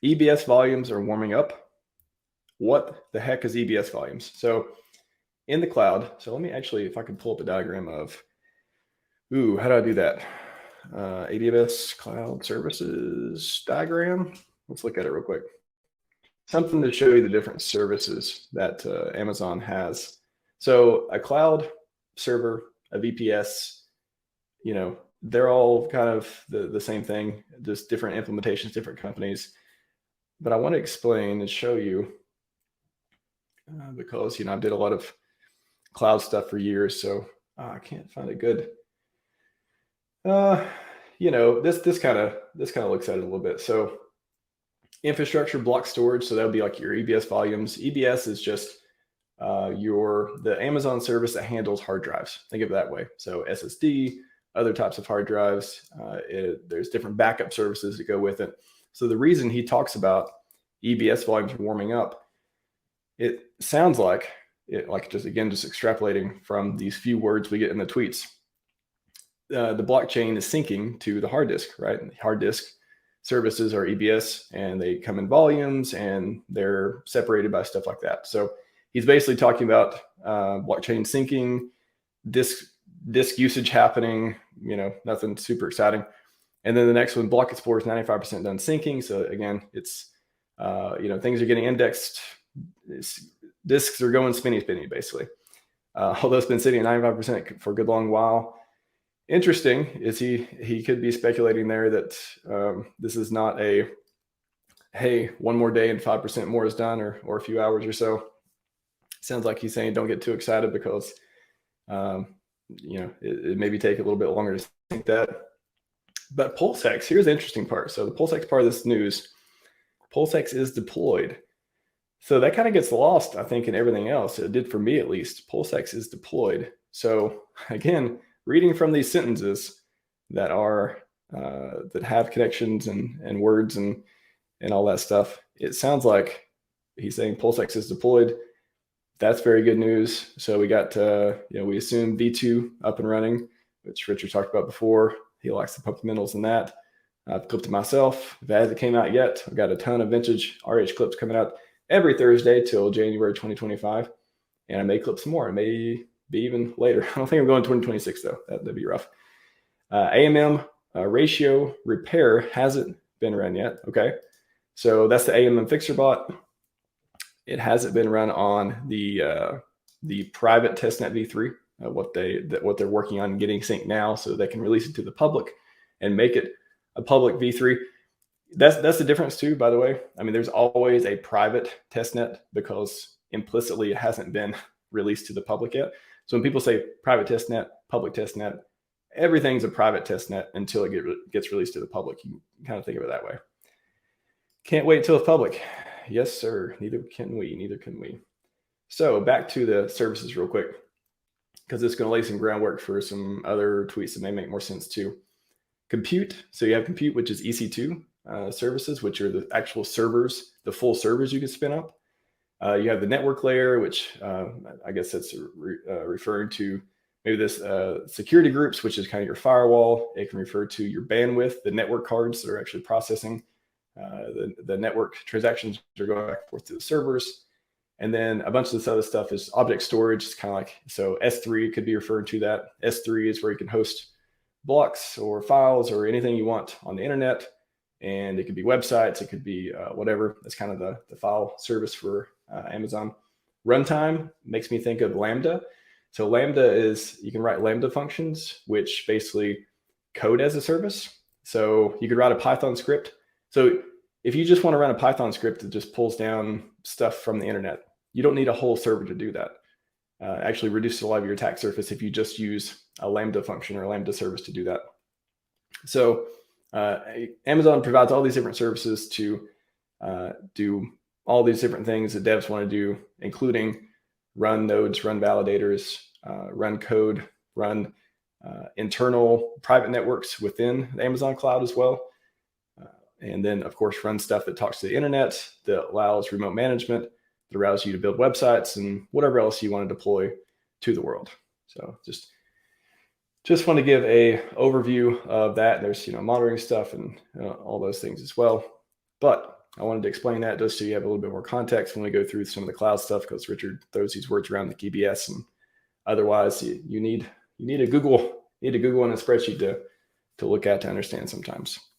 EBS volumes are warming up. What the heck is EBS volumes? So in the cloud, so let me actually, if I can pull up a diagram of, how do I do that? AWS Cloud Services diagram. Let's look at it real quick. Something to show you the different services that Amazon has. So a cloud server, a VPS, they're all kind of the same thing, just different implementations, different companies. But I want to explain and show you because, I did a lot of cloud stuff for years, so I can't find a good, this kind of looks at it a little bit. So infrastructure block storage, so that would be like your EBS volumes. EBS is just the Amazon service that handles hard drives. Think of it that way. So SSD, other types of hard drives. There's different backup services that go with it. So the reason he talks about EBS volumes warming up, it sounds like just extrapolating from these few words we get in the tweets. The blockchain is syncing to the hard disk, right? And the hard disk services are EBS, and they come in volumes, and they're separated by stuff like that. So he's basically talking about blockchain syncing, disk usage happening, nothing super exciting. And then the next one, Block Explorer, is 95% done syncing. So again, it's, things are getting indexed. Disks are going spinny, basically. Although it's been sitting at 95% for a good long while. Interesting is he could be speculating there that this is not a, hey, one more day and 5% more is done, or a few hours or so. Sounds like he's saying don't get too excited because, it maybe take a little bit longer to think that. But PulseX, here's the interesting part. So the PulseX part of this news, PulseX is deployed. So that kind of gets lost, I think, in everything else. It did for me, at least. PulseX is deployed. So again, reading from these sentences that are that have connections and words and all that stuff, it sounds like he's saying PulseX is deployed. That's very good news. So we got, we assume V2 up and running, which Richard talked about before. He likes the fundamentals in that. I've clipped it myself. If it hasn't came out yet, I've got a ton of vintage RH clips coming out every Thursday till January 2025. And I may clip some more. It may be even later. I don't think I'm going 2026 though. That'd be rough. AMM ratio repair hasn't been run yet. Okay. So that's the AMM fixer bot. It hasn't been run on the private testnet v3. What they're working on getting synced now, so they can release it to the public and make it a public v3. That's the difference too, by the way. I mean, there's always a private testnet because implicitly it hasn't been released to the public yet. So when people say private testnet, public testnet, everything's a private testnet until it gets released to the public. You can kind of think of it that way. Can't wait till it's public. Yes, sir. Neither can we. So back to the services real quick, because it's going to lay some groundwork for some other tweets that may make more sense too. Compute. So you have compute, which is EC2 services, which are the actual servers, the full servers you can spin up. You have the network layer, which I guess that's referring to maybe this security groups, which is kind of your firewall. It can refer to your bandwidth, the network cards that are actually processing the network transactions are going back and forth to the servers. And then a bunch of this other stuff is object storage. It's kind of like, so S3 could be referring to that. S3 is where you can host blocks or files or anything you want on the internet. And it could be websites, it could be whatever. That's kind of the file service for Amazon. Runtime makes me think of Lambda. So Lambda is, you can write Lambda functions, which basically code as a service. So you could write a Python script. So if you just want to run a Python script that just pulls down stuff from the internet, you don't need a whole server to do that. Actually reduces a lot of your attack surface if you just use a Lambda function or a Lambda service to do that. So Amazon provides all these different services to do all these different things that devs want to do, including run nodes, run validators, run code, run internal private networks within the Amazon cloud as well. And then, of course, run stuff that talks to the internet, that allows remote management, that allows you to build websites and whatever else you want to deploy to the world. So just want to give a overview of that. There's monitoring stuff and all those things as well. But I wanted to explain that just so you have a little bit more context when we go through some of the cloud stuff, because Richard throws these words around the KBS, and otherwise you need a Google and a spreadsheet to look at to understand sometimes.